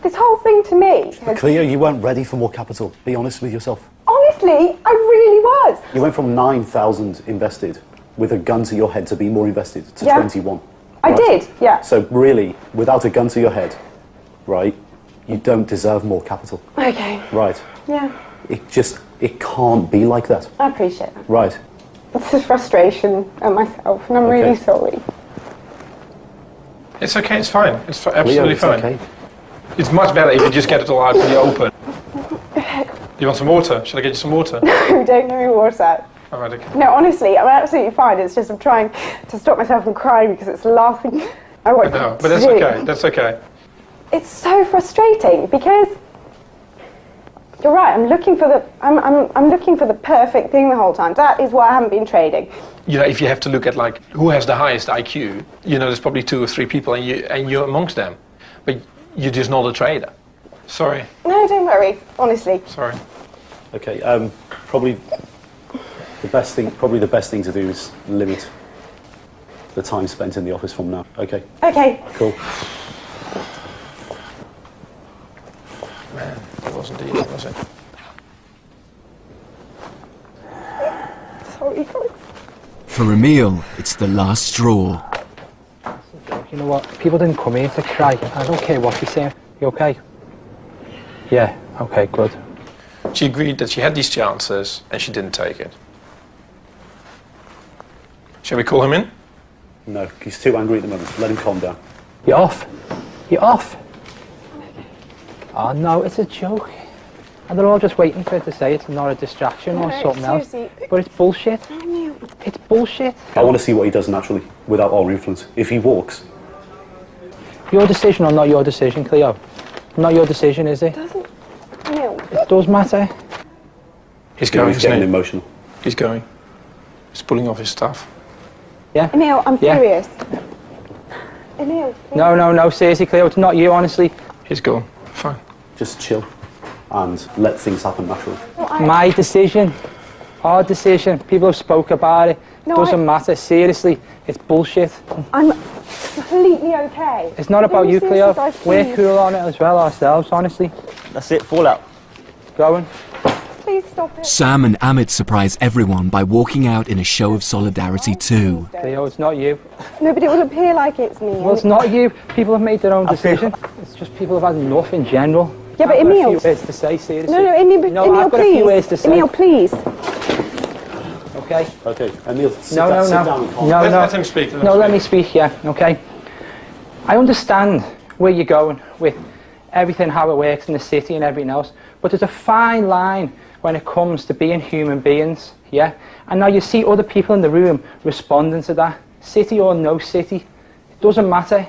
this whole thing to me. Cleo, you weren't ready for more capital. Be honest with yourself. Honestly, I really was. You went from 9,000 invested with a gun to your head to be more invested to 21. I right? did, yeah. So really, without a gun to your head, right, you don't deserve more capital. Okay. Right. Yeah, It can't be like that. I appreciate that. Right. It's a frustration at myself, and I'm really sorry. It's okay. It's fine. It's absolutely Leo, it's fine. okay. It's much better if you just get it all out in the open. You want some water? Should I get you some water? No, don't give me water. All right, okay. No, honestly, I'm absolutely fine. It's just I'm trying to stop myself from crying because it's the last thing I want No, to but that's do. okay. That's okay. It's so frustrating because you're right. I'm looking for the perfect thing the whole time. That is why I haven't been trading. You know, if you have to look at like who has the highest IQ, there's probably 2 or 3 people, and you're amongst them, but you're just not a trader. Sorry. No, don't worry. Honestly. Sorry. Okay. Probably the best thing to do is limit the time spent in the office from now. Okay. Okay. Cool. Man, that wasn't easy, was it? Sorry, guys. For Emil, it's the last straw. You know what? People didn't come here to cry. I don't care what you say. You okay? Yeah, okay, good. She agreed that she had these chances and she didn't take it. Shall we call him in? No, he's too angry at the moment. Let him calm down. You're off. You're off. Oh no, it's a joke. And they're all just waiting for it to say it's not a distraction or something else. But it's bullshit. It's bullshit. I want to see what he does naturally, without our influence. If he walks. Your decision or not your decision, Cleo? Not your decision, is it? No. It does matter. He's going, He's getting isn't he? emotional. He's going. He's pulling off his stuff. Yeah? Emil, I'm Yeah. serious. Emil. No, seriously, Cleo, it's not you, honestly. He's gone. Fine. Just chill and let things happen naturally. My decision. Our decision. People have spoke about it. No, Doesn't matter. Seriously, it's bullshit. I'm completely okay. It's not about No, you, seriously, Cleo. guys, We're please. cool on it as well ourselves, honestly. That's it, fallout. Going. Please stop it. Sam and Amit surprise everyone by walking out in a show of solidarity too. Cleo, it's not you. No, but it will appear like it's me. Well, it's not you. People have made their own decision. It's just people have had enough in general. Yeah, but I've got a Emil. few words to say, seriously. No, Emil, No, Emil, I've got please. a few words to say. Emil, please. Okay. Okay, Emil, sit No, down, no, sit no. down and calm No, down. no. Let him speak. No, let me speak, yeah, okay. I understand where you're going with everything, how it works in the city and everything else, but there's a fine line when it comes to being human beings, yeah? And now you see other people in the room responding to that, city or no city, it doesn't matter.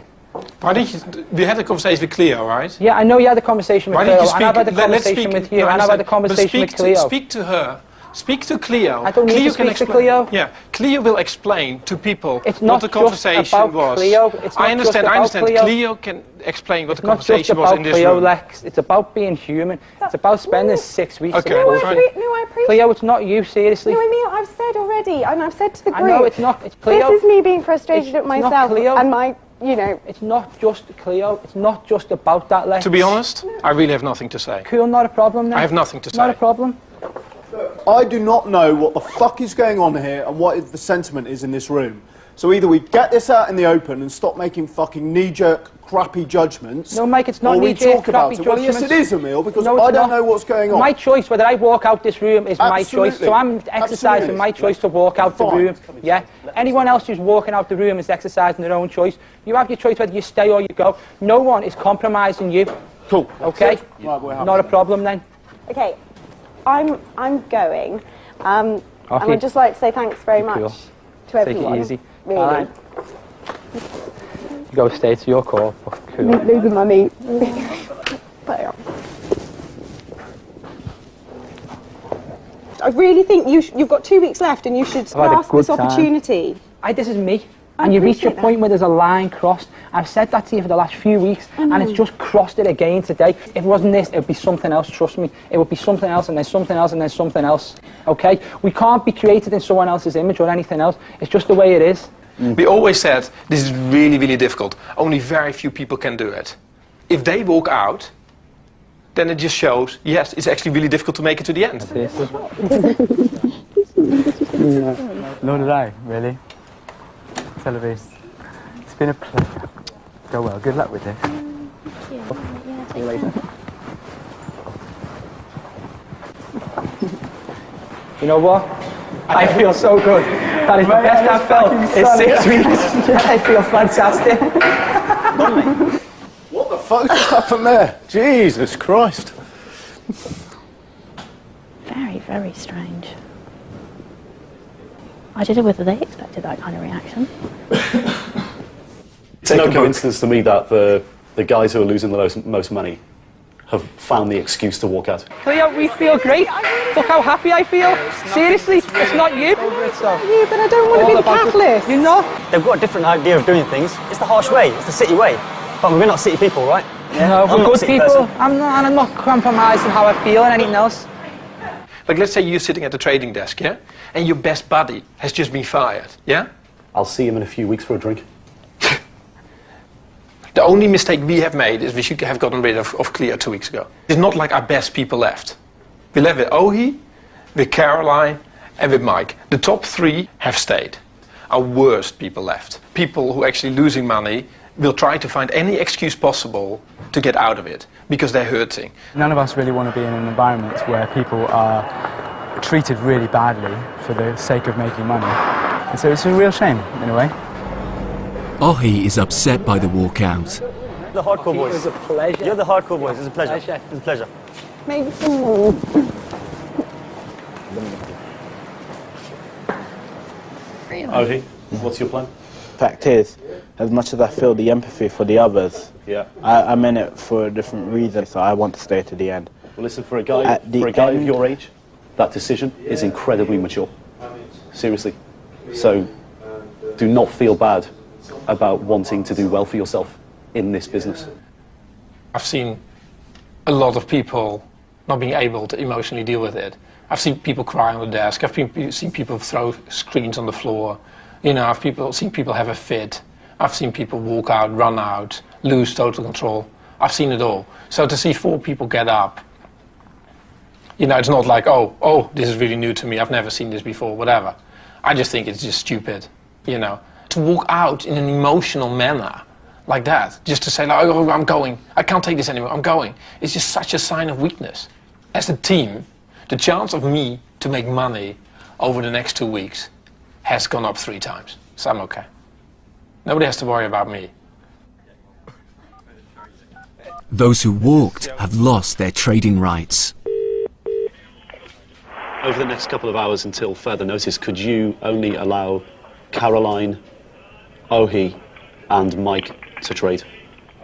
Why did you had a conversation with Cleo, right? Yeah, I know you had a conversation with Why Cleo, did you speak? and I've had a let's conversation speak, with you, no, I and I've had a understand. But conversation with Cleo. Speak to her. Speak to Cleo. I don't need Cleo to speak can to explain. Cleo. Yeah, Cleo will explain to people It's what not the just conversation about was. Cleo. It's not I understand. just I about understand. Cleo. Cleo can explain what the Not just conversation was about in this Cleo, room. Lex. It's about being human. It's about spending 6 weeks. Okay, in bullshit. fine. No, I appreciate Cleo, it's not you, seriously. No, Emil, I've said already, and I've said to the group. I know it's not. It's Cleo. This is me being frustrated at It's not myself Cleo. and my, It's not just Cleo. It's not just about that, Lex. To be honest, I really have nothing to say. Cool, not a problem then. I have nothing to say. Not a problem. I do not know what the fuck is going on here and what the sentiment is in this room. So either we get this out in the open and stop making fucking knee-jerk, crappy judgments. No, Mike, it's not or we knee-jerk, talk about crappy it. Well, yes, it judgments. is, Emil, because No, it's I don't not. know what's going on. My choice, whether I walk out this room, is my choice. Absolutely. So I'm exercising Absolutely. my choice to walk out the Fine. room. Yeah. Anyone else who's walking out the room is exercising their own choice. You have your choice whether you stay or you go. No one is compromising you. Cool. Okay. Right, we're happy. Not a problem then. Okay, I'm going. And Okay. I'd just like to say thanks very You're much cool. to Take everyone. it easy. Really. All right. You go stay to your call. But cool. Losing money. But, yeah. I really think you've got 2 weeks left and you should grasp this opportunity. This is me. And you reach a point where there's a line crossed. I've said that to you for the last few weeks, and it's just crossed it again today. If it wasn't this, it would be something else, trust me. It would be something else, and then something else, and then something else. Okay? We can't be created in someone else's image or anything else. It's just the way it is. We always said, this is really, really difficult. Only very few people can do it. If they walk out, then it just shows, yes, it's actually really difficult to make it to the end. Nor did I, really. Televis. It's been a pleasure. Go well. Good luck with this. See you later. You know what? I feel so good. That is the best I've felt in 6 weeks. I feel fantastic. What the fuck just happened there? Jesus Christ. Very, very strange. I don't know whether they expected that kind of reaction. It's no coincidence to me that the guys who are losing the most money have found the excuse to walk out. Cleo, we feel great. Look how happy I feel. Seriously, it's not you. Yeah, but I don't want to be the catalyst. You're not. They've got a different idea of doing things. It's the harsh way. It's the city way. But we're not city people, right? Yeah. No, we're good people. I'm not compromising how I feel and anything else. Like, let's say you're sitting at the trading desk, yeah? And your best buddy has just been fired, yeah? I'll see him in a few weeks for a drink. The only mistake we have made is we should have gotten rid of Cleo 2 weeks ago. It's not like our best people left. We left with Ohi, with Caroline, and with Mike. The top 3 have stayed. Our worst people left. People who are actually losing money will try to find any excuse possible to get out of it, because they're hurting. None of us really want to be in an environment where people are treated really badly for the sake of making money. And so it's a real shame, in a way. Ohi is upset by the walkout. The hardcore boys. It was a pleasure. You're the hardcore boys. It's a pleasure. It's a pleasure. Make some more. Ohi, what's your plan? Fact is, as much as I feel the empathy for the others, yeah, I'm in it for a different reason, so I want to stay to the end. Well, listen, for a guy of your age, that decision is incredibly mature. Seriously. So, do not feel bad about wanting to do well for yourself in this business. I've seen a lot of people not being able to emotionally deal with it. I've seen people cry on the desk. I've seen people throw screens on the floor. You know, I've seen people have a fit. I've seen people walk out, run out, lose total control. I've seen it all. So to see 4 people get up, you know, it's not like, oh, this is really new to me. I've never seen this before, whatever. I just think it's just stupid, you know. To walk out in an emotional manner like that, just to say, like, oh, I'm going. I can't take this anymore. I'm going. It's just such a sign of weakness. As a team, the chance of me to make money over the next 2 weeks has gone up 3 times. So I'm okay. Nobody has to worry about me. Those who walked have lost their trading rights. Over the next couple of hours until further notice, could you only allow Caroline, Ohi, and Mike to trade?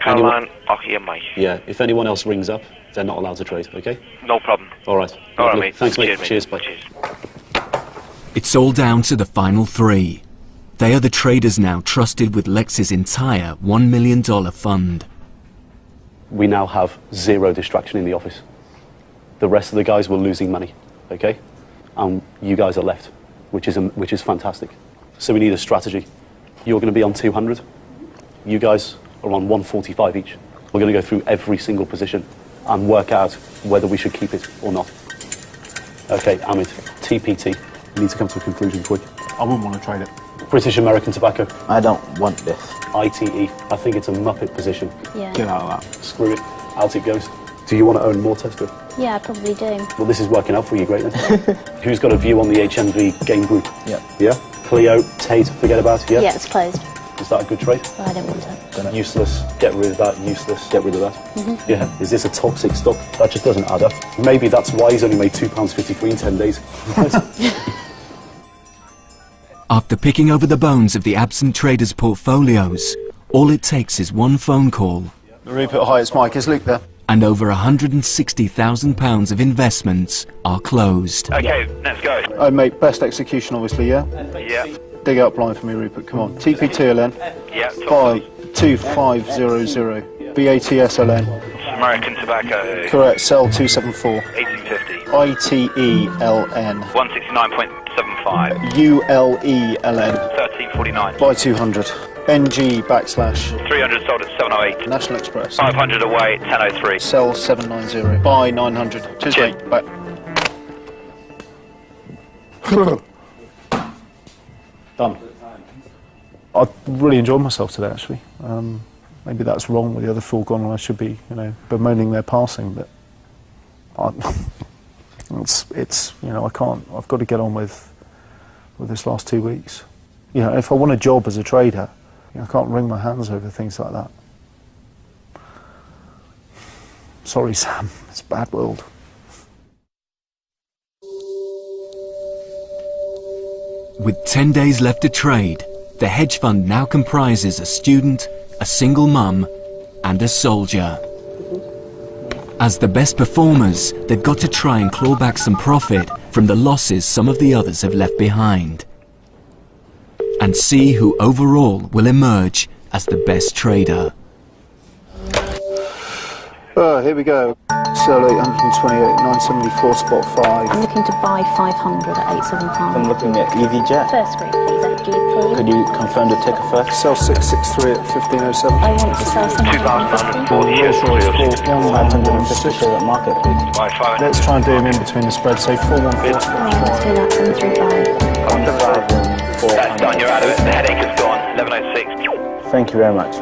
Caroline, Ohi, and Mike. Yeah, if anyone else rings up, they're not allowed to trade, okay? No problem. All right. All right, mate. Thanks, mate. Cheers, Bye. Cheers. It's all down to the final 3. They are the traders now trusted with Lex's entire $1 million fund. We now have 0 distraction in the office. The rest of the guys were losing money, okay? And you guys are left, which is fantastic. So we need a strategy. You're going to be on 200. You guys are on 145 each. We're going to go through every single position and work out whether we should keep it or not. Okay, Amit, TPT. You need to come to a conclusion quick. I wouldn't want to trade it. British American Tobacco. I don't want this. ITE. I think it's a muppet position. Yeah. Get out of that. Screw it. Out it goes. Do you want to own more Tesco? Yeah, I probably do. Well, this is working out for you great then. Who's got a view on the HMV game group? Yeah. Yeah? Cleo, Tate, forget about it, yeah? Yeah, it's closed. Is that a good trade? Well, I don't want it. Useless, get rid of that, useless, get rid of that. Mm-hmm. Yeah, is this a toxic stock? That just doesn't add up. Maybe that's why he's only made £2.53 in 10 days. After picking over the bones of the absent traders' portfolios, all it takes is one phone call. Rupert, hi, it's Mike. Is Luke there? and over £160,000 of investments are closed. Okay, let's go. Oh, mate, best execution, obviously, yeah? Yeah. Dig out blind for me, Rupert, come on. TP2LN. Yeah. Buy 2500. BATSLN. American Tobacco. Correct, sell 274. 1850. ITELN. 169.75. ULELN. 1349. Buy 200. NG backslash. 300 sold at 708. National Express. 500 away, 1003. Sell 790. Buy 900. Cheers, mate. Bye. Done. I really enjoyed myself today, actually. Maybe that's wrong with the other four gone, and I should be, bemoaning their passing. But it's I can't. I've got to get on with this last 2 weeks. If I want a job as a trader, I can't wring my hands over things like that. Sorry, Sam. It's a bad world. With 10 days left to trade, the hedge fund now comprises a student, a single mum, and a soldier. As the best performers, they've got to try and claw back some profit from the losses some of the others have left behind, and see who overall will emerge as the best trader. Here we go. Sell 828, 974, spot 5. I'm looking to buy 500 at 875. I'm looking at EasyJet. First group, please, FG, please. Could you confirm the ticker first? Sell 663 at 1507. I want to sell something. 2,140 shares. 550 share at market, please. Buy 500. Let's try and do them in between the spread, say 414. Let's do that, 735. That's done, you're out of it. The headache is gone. 1106. Thank you very much.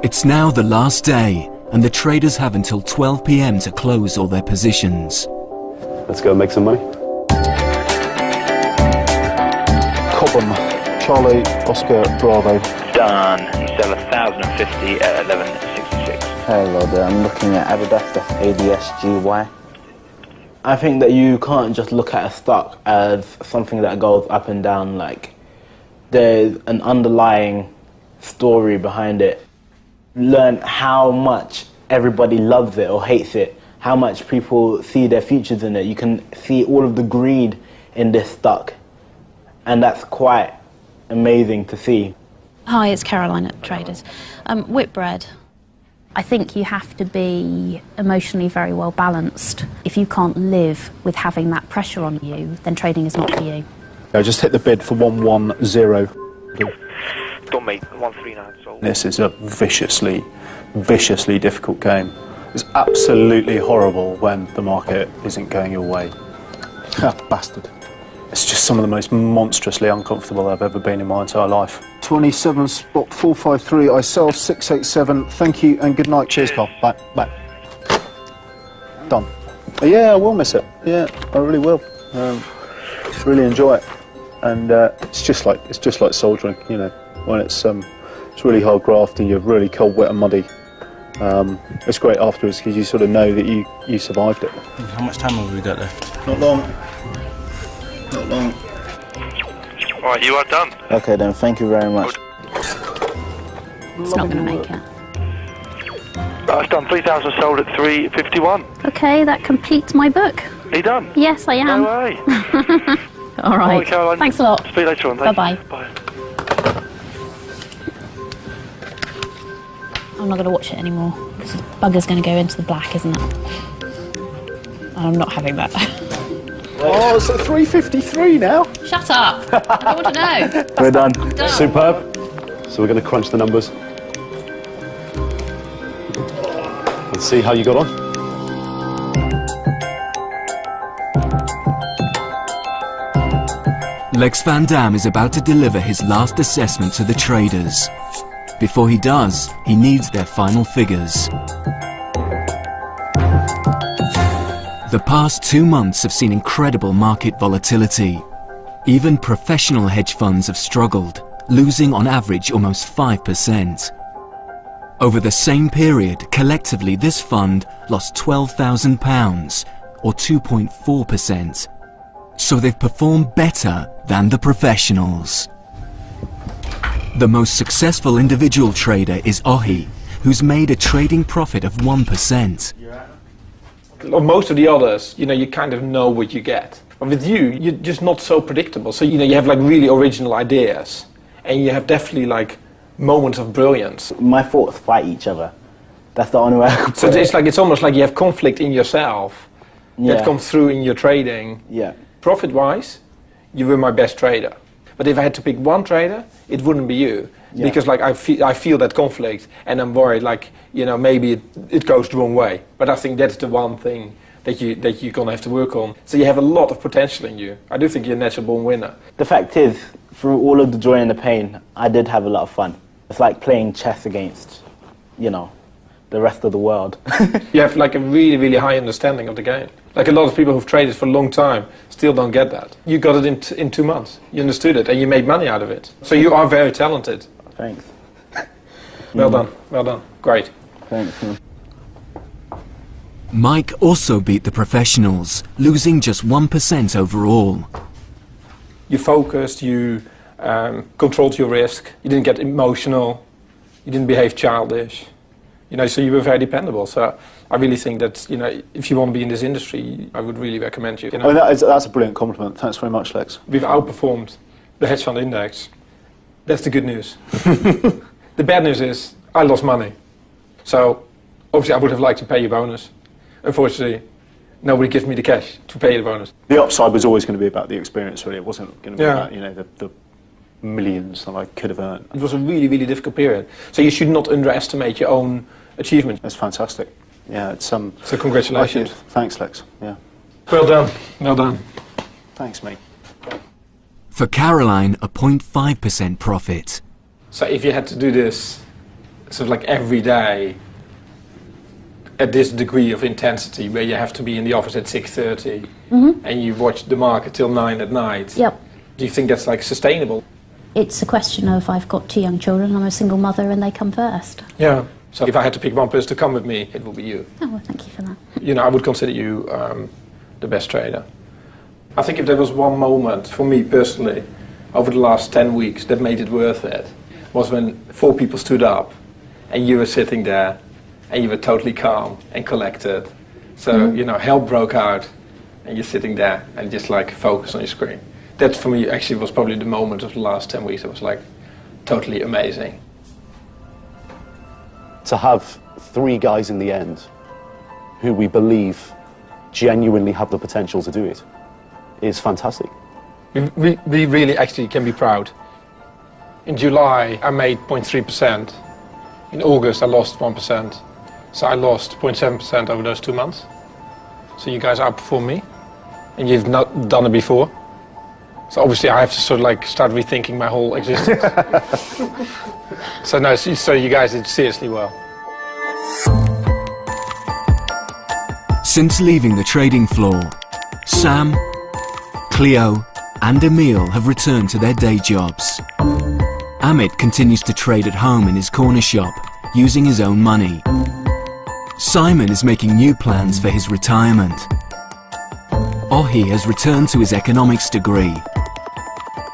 It's now the last day, and the traders have until 12 p.m. to close all their positions. Let's go and make some money. Cobham, Charlie, Oscar, Bravo. Done. You sell 1,050 at 1166. Hello there, I'm looking at Adidas, that's ADSGY. I think that you can't just look at a stock as something that goes up and down. Like, there's an underlying story behind it. Learn how much everybody loves it or hates it, how much people see their futures in it. You can see all of the greed in this stock, and that's quite amazing to see. Hi, it's Caroline at Traders. Whitbread. I think you have to be emotionally very well balanced. If you can't live with having that pressure on you, then trading is not for you. I just hit the bid for 110. Don't make 139 sold. This is a viciously difficult game. It's absolutely horrible when the market isn't going your way. Bastard. It's just some of the most monstrously uncomfortable I've ever been in my entire life. 27, spot 453. I sell 687. Thank you and good night. Cheers, Carl. Bye. Bye. Done. Yeah, I will miss it. Yeah, I really will. Really enjoy it. And it's just like soldiering, when it's really hard graft and you're really cold, wet and muddy. It's great afterwards because you sort of know that you survived it. How much time have we got left? Not long. Not long. Alright, you are done. Okay then, thank you very much. It's not going to make it. That's done. 3,000 sold at 351. Okay, that completes my book. Are you done? Yes, I am. No way. All right. Caroline. Thanks a lot. Speak later on. Bye-bye. Bye. I'm not going to watch it anymore because the bugger's going to go into the black, isn't it? I'm not having that. Oh, it's at 353 now. Shut up! I don't want to know. We're done. Done. Superb. So we're going to crunch the numbers and see how you got on. Lex Van Dam is about to deliver his last assessment to the traders. Before he does, he needs their final figures. The past 2 months have seen incredible market volatility. Even professional hedge funds have struggled, losing on average almost 5%. Over the same period, collectively this fund lost £12,000, or 2.4%. So they've performed better than the professionals. The most successful individual trader is Ohi, who's made a trading profit of 1%. Most of the others, you kind of know what you get. But with you, you're just not so predictable. So, you have like really original ideas, and you have definitely like moments of brilliance. My thoughts fight each other. That's the only way I can put it. It's almost like you have conflict in yourself that comes through in your trading. Yeah. Profit-wise, you were my best trader. But if I had to pick one trader, it wouldn't be you. Yeah. Because like I feel that conflict, and I'm worried like, maybe it goes the wrong way. But I think that's the one thing that you're gonna have to work on. So you have a lot of potential in you. I do think you're a natural born winner. The fact is, through all of the joy and the pain, I did have a lot of fun. It's like playing chess against, the rest of the world. You have like a really, really high understanding of the game. Like a lot of people who've traded for a long time still don't get that. You got it in 2 months. You understood it and you made money out of it. So you are very talented. Thanks. Well done, well done. Great. Thanks. Mike also beat the professionals, losing just 1% overall. You focused, you controlled your risk, you didn't get emotional, you didn't behave childish. So you were very dependable. So I really think that, if you want to be in this industry, I would really recommend you. That's a brilliant compliment. Thanks very much, Lex. We've outperformed the hedge fund index. That's the good news. The bad news is I lost money. So obviously I would have liked to pay you a bonus. Unfortunately, nobody gives me the cash to pay the bonus. The upside was always going to be about the experience, really. It wasn't going to be about, the millions that I could have earned. It was a really, really difficult period. So you should not underestimate your own achievement. That's fantastic. Yeah, it's So congratulations. Thanks, Lex. Yeah. Well done. Well done. Thanks, mate. For Caroline, a 0.5% profit. So if you had to do this sort of like every day at this degree of intensity, where you have to be in the office at 6:30 and you watch the market till 9 at night, Yep. do you think that's like sustainable? It's a question of I've got 2 young children, I'm a single mother, and they come first. Yeah. So if I had to pick one person to come with me, it would be you. Oh, well, thank you for that. I would consider you the best trader. I think if there was one moment for me personally over the last 10 weeks that made it worth it, was when 4 people stood up and you were sitting there and you were totally calm and collected. So, hell broke out and you're sitting there and just like focus on your screen. That for me actually was probably the moment of the last 10 weeks that was like totally amazing. To have 3 guys in the end who we believe genuinely have the potential to do it is fantastic. We really actually can be proud. In July I made 0.3%. In August I lost 1%. So I lost 0.7% over those 2 months. So you guys outperformed me, and you've not done it before. So obviously I have to sort of like start rethinking my whole existence. So you guys did seriously well. Since leaving the trading floor, Sam, Cleo and Emil have returned to their day jobs. Amit continues to trade at home in his corner shop, using his own money. Simon is making new plans for his retirement. Ohi has returned to his economics degree.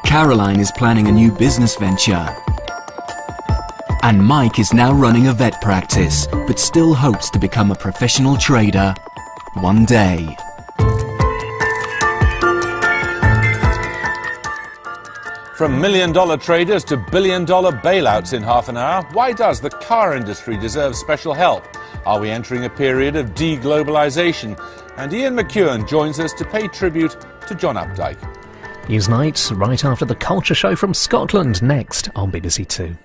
Caroline is planning a new business venture. And Mike is now running a vet practice, but still hopes to become a professional trader one day. From million-dollar traders to billion-dollar bailouts in half an hour, why does the car industry deserve special help? Are we entering a period of deglobalization? And Ian McEwan joins us to pay tribute to John Updike. Newsnight, right after the Culture Show from Scotland, next on BBC Two.